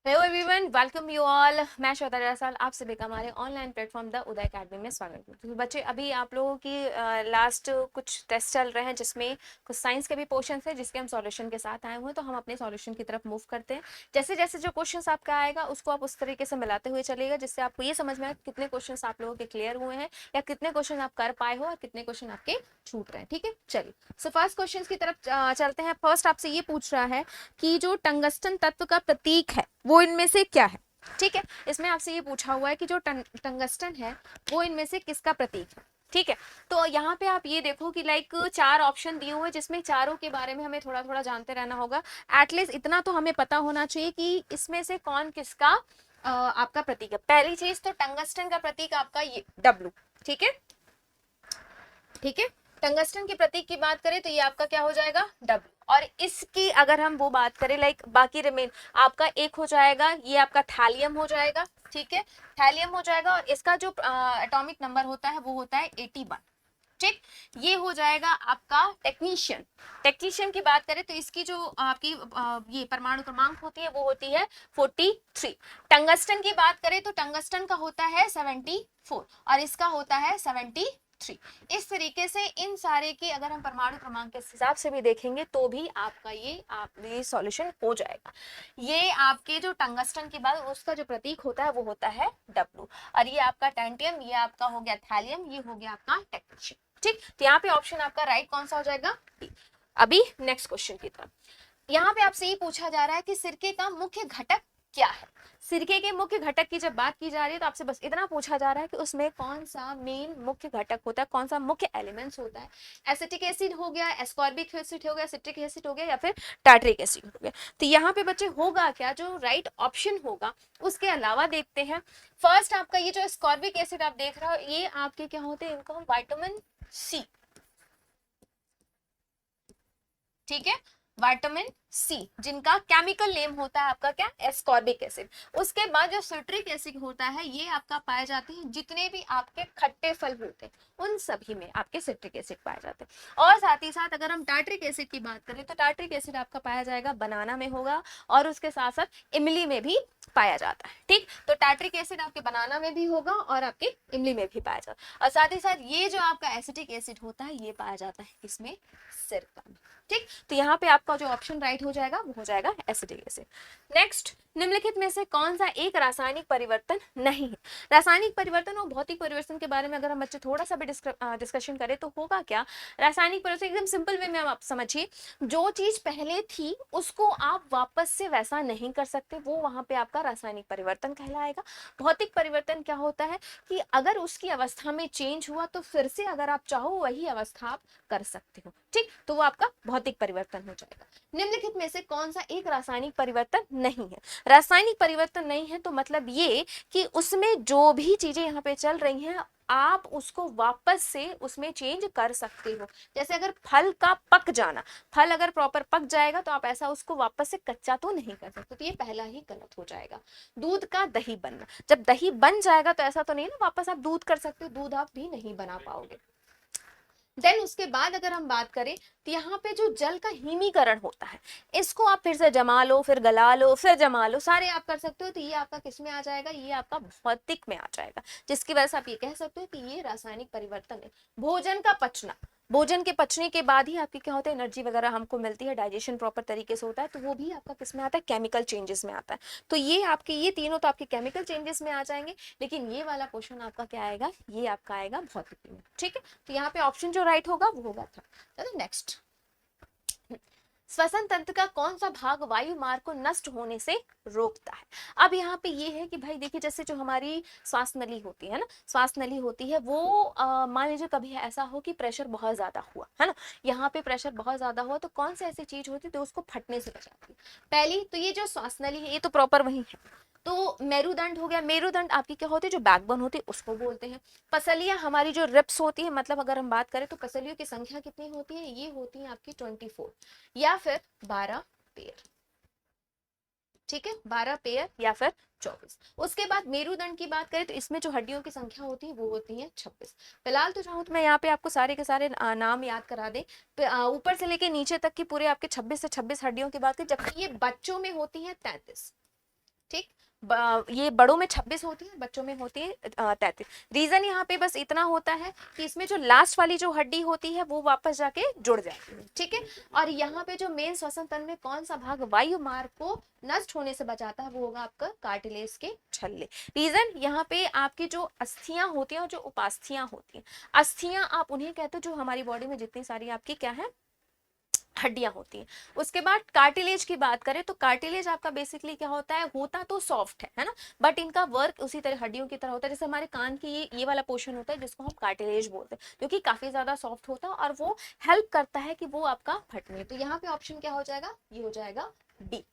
Hello everyone, welcome you all. मैं श्वेता जायसवाल, आप सभी का हमारे online platform the Uday academy में स्वागत करती हूँ। तो बच्चे, अभी आप लोगों की लास्ट कुछ टेस्ट चल रहे हैं जिसमें कुछ साइंस के भी क्वेश्चन है जिसके हम सॉल्यूशन के साथ आए हुए हैं। तो हम अपने सॉल्यूशन की तरफ मूव करते हैं। जैसे जैसे जो क्वेश्चन आपका आएगा उसको आप उस तरीके से मिलाते हुए चलिएगा जिससे आपको ये समझ में आए कितने क्वेश्चन आप लोगों के क्लियर हुए हैं या कितने क्वेश्चन आप कर पाए हो और कितने क्वेश्चन आपके छूट रहे हैं। ठीक है, चलिए। सो फर्स्ट क्वेश्चन की तरफ चलते हैं। फर्स्ट आपसे ये पूछ रहा है कि जो टंगस्टन तत्व का प्रतीक है वो इनमें से क्या है। ठीक है, इसमें आपसे ये पूछा हुआ है कि जो टंगस्टन है वो इनमें से किसका प्रतीक है। ठीक है, तो यहाँ पे आप ये देखो कि लाइक चार ऑप्शन दिए हुए हैं जिसमें चारों के बारे में हमें थोड़ा थोड़ा जानते रहना होगा। एटलीस्ट इतना तो हमें पता होना चाहिए कि इसमें से कौन किसका आपका प्रतीक है। पहली चीज तो टंगस्टन का प्रतीक आपका ये डब्लू। ठीक है, ठीक है। टंगस्टन के प्रतीक की बात करें तो ये आपका क्या हो जाएगा, डब्ल्यू। और इसकी अगर हम वो बात करें लाइक बाकी रिमेन आपका एक हो जाएगा, ये आपका थैलियम हो जाएगा। ठीक है, थैलियम हो जाएगा और इसका जो एटॉमिक नंबर होता है वो होता है 81। ठीक, ये हो जाएगा आपका टेक्नीशियन। टेक्नीशियन की बात करें तो इसकी जो आपकी ये परमाणु क्रमांक होती है वो होती है 43। टंगस्टन की बात करें तो टंगस्टन का होता है 74 और इसका होता है 73। इस तरीके से इन सारे के अगर हम परमाणु क्रमांक के हिसाब से भी देखेंगे तो भी आपका ये सॉल्यूशन हो जाएगा। ये आपके जो टंगस्टन की बात उसका जो प्रतीक होता है वो होता है डब्लू। और ये आपका टेंटियम, ये आपका हो गया थैलियम, ये हो गया आपका टेक्नीशियम। ठीक, तो यहाँ पे ऑप्शन आपका राइट कौन सा हो जाएगा, डी। अभी नेक्स्ट क्वेश्चन की तरफ। यहाँ पे आपसे ये पूछा जा रहा है कि सिरके का मुख्य घटक क्या है। सिरके के मुख्य घटक की जब बात की जा रही है तो आपसे बस इतना पूछा जा रहा है कि उसमें कौन सा मेन मुख्य घटक होता है, कौन सा मुख्य एलिमेंट्स होता है। एसिटिक एसिड हो गया, एस्कॉर्बिक एसिड हो गया, सिट्रिक एसिड हो गया या फिर टार्ट्रिक एसिड हो गया। तो यहाँ पे बच्चे होगा क्या, जो राइट ऑप्शन होगा उसके अलावा देखते हैं। फर्स्ट आपका ये जो एस्कॉर्बिक एसिड आप देख रहे हो ये आपके क्या होते हैं, इनको हम विटामिन सी। ठीक है, विटामिन सी जिनका केमिकल नेम होता है आपका क्या, एस्कॉर्बिक एसिड। उसके बाद जो सिट्रिक एसिड होता है ये आपका पाए जाते हैं जितने भी आपके खट्टे फल होते हैं उन सभी में आपके सिट्रिक एसिड पाए जाते हैं। और साथ ही साथ अगर हम टार्ट्रिक एसिड की बात करें तो टार्ट्रिक एसिड आपका पाया जाएगा बनाना में होगा और उसके साथ साथ इमली में भी पाया जाता है। ठीक, तो टार्ट्रिक एसिड आपके बनाना में भी होगा और आपके इमली में भी पाया जाता है। और साथ ही साथ ये जो आपका एसिटिक एसिड होता है ये पाया जाता है इसमें, सिरका में। ठीक, तो यहाँ पे आपका जो ऑप्शन राइट हो जाएगा वो हो जाएगा एसिटिक एसिड। नेक्स्ट, निम्नलिखित में से कौन सा एक रासायनिक परिवर्तन नहीं है। रासायनिक परिवर्तन और भौतिक परिवर्तन के बारे में अगर हम बच्चे थोड़ा सा भी डिस्कशन करें तो होगा क्या। रासायनिक परिवर्तन एकदम सिंपल वे में आप समझिए, जो चीज पहले थी उसको आप वापस से वैसा नहीं कर सकते, वो वहां पे आपका रासायनिक परिवर्तन कहलाएगा। भौतिक परिवर्तन क्या होता है कि अगर उसकी अवस्था में चेंज हुआ तो फिर से अगर आप चाहो वही अवस्था आप कर सकते हो। ठीक, तो वो आपका भौतिक परिवर्तन हो जाएगा। निम्नलिखित में से कौन सा एक रासायनिक परिवर्तन नहीं है। रासायनिक परिवर्तन नहीं है तो मतलब ये कि उसमें जो भी चीजें यहाँ पे चल रही हैं आप उसको वापस से उसमें चेंज कर सकते हो। जैसे अगर फल का पक जाना, फल अगर प्रॉपर पक जाएगा तो आप ऐसा उसको वापस से कच्चा तो नहीं कर सकते, तो ये पहला ही गलत हो जाएगा। दूध का दही बनना, जब दही बन जाएगा तो ऐसा तो नहीं ना वापस आप दूध कर सकते हो, दूध आप भी नहीं बना पाओगे। देन उसके बाद अगर हम बात करें तो यहाँ पे जो जल का हिमीकरण होता है इसको आप फिर से जमा लो, फिर गला लो, फिर जमा लो, सारे आप कर सकते हो। तो ये आपका किस में आ जाएगा, ये आपका भौतिक में आ जाएगा, जिसकी वजह से आप ये कह सकते हो कि ये रासायनिक परिवर्तन है। भोजन का पचना, भोजन के पचने के बाद ही आपकी क्या होता है, एनर्जी वगैरह हमको मिलती है, डाइजेशन प्रॉपर तरीके से होता है, तो वो भी आपका किस में आता है, केमिकल चेंजेस में आता है। तो ये आपके ये तीनों तो आपके केमिकल चेंजेस में आ जाएंगे, लेकिन ये वाला क्वेश्चन आपका क्या आएगा, ये आपका आएगा भौतिकी में। ठीक है, तो यहाँ पे ऑप्शन जो राइट होगा वो होगा था। चलो नेक्स्ट, श्वसन तंत्र का कौन सा भाग वायु मार्ग को नष्ट होने से रोकता है। अब यहाँ पे ये है कि भाई देखिए, जैसे जो हमारी श्वास नली होती है ना, श्वास नली होती है वो मान लीजिए कभी ऐसा हो कि प्रेशर बहुत ज्यादा हुआ है ना, यहाँ पे प्रेशर बहुत ज्यादा हुआ तो कौन सी ऐसी चीज होती है तो उसको फटने से बचाती है। पहली तो ये जो श्वास नली है ये तो प्रॉपर वही है, तो मेरुदंड हो गया, मेरुदंड आपकी क्या होती है, जो बैकबोन होती है उसको बोलते हैं। पसलियां हमारी जो रिप्स होती है, मतलब अगर हम बात करें तो पसलियों की संख्या कितनी होती है, ये होती है आपकी 24 या फिर 12 पेयर। ठीक है, 12 पेयर या फिर 24। उसके बाद मेरुदंड की बात करें तो इसमें जो हड्डियों की संख्या होती है वो होती है 26। फिलहाल तो चाहूँ तो मैं यहाँ पे आपको सारे के सारे नाम याद करा दे, ऊपर से लेके नीचे तक की पूरे आपके 26 से 26 हड्डियों की बात करें, जबकि ये बच्चों में होती है 33। ठीक। ये बड़ों में 26 होती है, बच्चों में होती है 33। रीजन यहाँ पे बस इतना होता है कि इसमें जो लास्ट वाली जो हड्डी होती है वो वापस जाके जुड़ जाती है, ठीक है। और यहाँ पे जो मेन श्वसन तंत्र में कौन सा भाग वायु मार्ग को नष्ट होने से बचाता है वो होगा आपका कार्टिलेज के छल्ले। रीजन यहाँ पे आपकी जो अस्थियां होती हैं और जो उपास्थियां होती हैं, अस्थियां आप उन्हें कहते हो जो हमारी बॉडी में जितनी सारी आपकी क्या है हड्डियां होती हैं। उसके बाद कार्टिलेज की बात करें तो कार्टिलेज आपका बेसिकली क्या होता है, होता तो सॉफ्ट है ना, बट इनका वर्क उसी तरह हड्डियों की तरह होता है। जैसे हमारे कान की ये वाला पोर्शन होता है जिसको हम कार्टिलेज बोलते हैं, जो कि काफी ज्यादा सॉफ्ट होता है और वो हेल्प करता है कि वो आपका फटने। तो यहाँ पे ऑप्शन क्या हो जाएगा, ये हो जाएगा डी।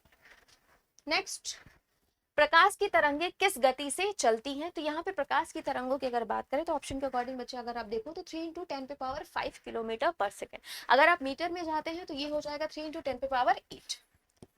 नेक्स्ट, प्रकाश की तरंगें किस गति से चलती हैं? तो यहाँ पे प्रकाश की तरंगों की अगर बात करें तो ऑप्शन के अकॉर्डिंग बच्चे अगर आप देखो तो 3 × 10⁵ किलोमीटर पर सेकेंड। अगर आप मीटर में जाते हैं तो ये हो जाएगा 3 × 10⁸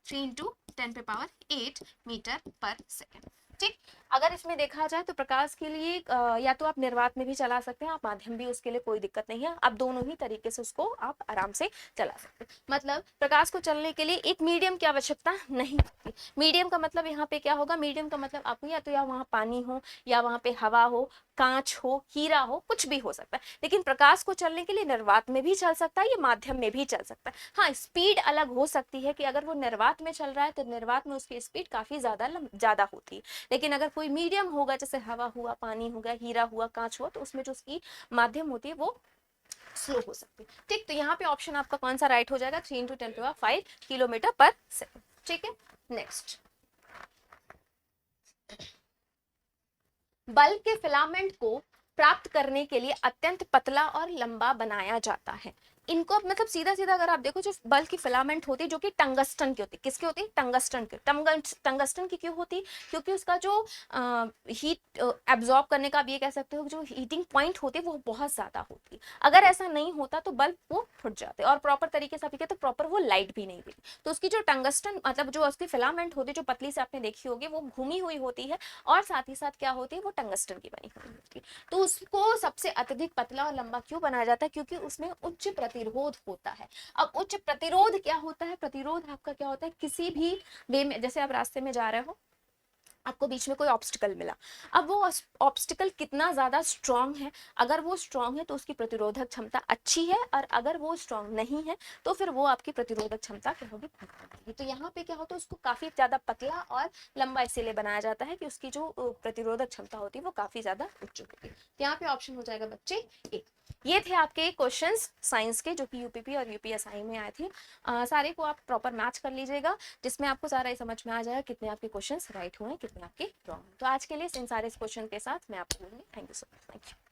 3 × 10⁸ मीटर पर सेकेंड, ठीक। अगर इसमें देखा जाए तो प्रकाश के लिए या तो आप निर्वात में भी चला सकते हैं, आप माध्यम भी, उसके लिए कोई दिक्कत नहीं है, आप दोनों ही तरीके से उसको आप आराम से चला सकते हैं। मतलब प्रकाश को चलने के लिए एक मीडियम की आवश्यकता नहीं होती। मीडियम का मतलब यहाँ पे क्या होगा, मीडियम का मतलब आपको या तो या वहाँ पानी हो या वहाँ पे हवा हो, कांच हो, हीरा हो, कुछ भी हो सकता है। लेकिन प्रकाश को चलने के लिए निर्वात में भी चल सकता है, ये माध्यम में भी चल सकता है। हाँ, स्पीड अलग हो सकती है कि अगर वो निर्वात में चल रहा है तो निर्वात में उसकी स्पीड काफी ज्यादा होती है, लेकिन अगर कोई मीडियम होगा जैसे हवा हुआ, पानी हो गया, हीरा हुआ, कांच हुआ, तो उसमें जो उसकी माध्यम होती है वो स्लो हो सकती है, ठीक। तो यहाँ पे ऑप्शन आपका कौन सा राइट हो जाएगा, 3 × 10⁵ किलोमीटर पर सेकेंड, ठीक है। नेक्स्ट, बल के फिलामेंट को प्राप्त करने के लिए अत्यंत पतला और लंबा बनाया जाता है। इनको मतलब सीधा सीधा अगर आप देखो, जो बल की फिलामेंट होती है जो कि टंगस्टन की होती है, किसकी होती है, टंगस्टन की। टंगस्टन की क्यों होती है, क्योंकि उसका जो हीट एब्जॉर्ब करने का आप ये कह सकते हो, जो हीटिंग पॉइंट होती है वो बहुत ज्यादा होती है। अगर ऐसा नहीं होता तो बल्ब वो फुट जाते और प्रॉपर तरीके से आप तो प्रॉपर वो लाइट भी नहीं देती। तो उसकी जो टंगस्टन मतलब जो उसकी फिलामेंट होती है, जो पतली से आपने देखी होगी, वो घूमी हुई होती है और साथ ही साथ क्या होती है, वो टंगस्टन की बनी हुई होती है। तो उसको सबसे अत्यधिक पतला और लंबा क्यों बनाया जाता है, क्योंकि उसमें उच्च प्रतिरोध होता है। अब उच्च प्रतिरोध क्या होता है, प्रतिरोध आपका क्या होता है, किसी भी वे में, जैसे आप रास्ते में जा रहे हो, आपको बीच में कोई ऑब्स्टिकल मिला, अब वो ऑब्स्टिकल कितना ज्यादा स्ट्रांग है, अगर वो स्ट्रांग है तो उसकी प्रतिरोधक क्षमता अच्छी है, और अगर वो स्ट्रांग नहीं है तो फिर वो आपकी प्रतिरोधक क्षमता क्या होगी, होगी। तो यहाँ पे क्या होता है, उसको काफी ज्यादा पतला और लंबा इसीलिए बनाया जाता है कि उसकी जो प्रतिरोधक क्षमता होती है वो काफी ज्यादा उच्च होगी। तो यहाँ पे ऑप्शन हो जाएगा बच्चे एक। ये थे आपके क्वेश्चंस साइंस के जो कि यूपीपी और यूपीएसआई में आए थे। सारे को आप प्रॉपर मैच कर लीजिएगा, जिसमें आपको सारा समझ में आ जाएगा कितने आपके क्वेश्चंस राइट हुए, कितने आपके रॉन्ग। तो आज के लिए इन सारे क्वेश्चन के साथ मैं आपको बोलूँगी thank you so much, thank you.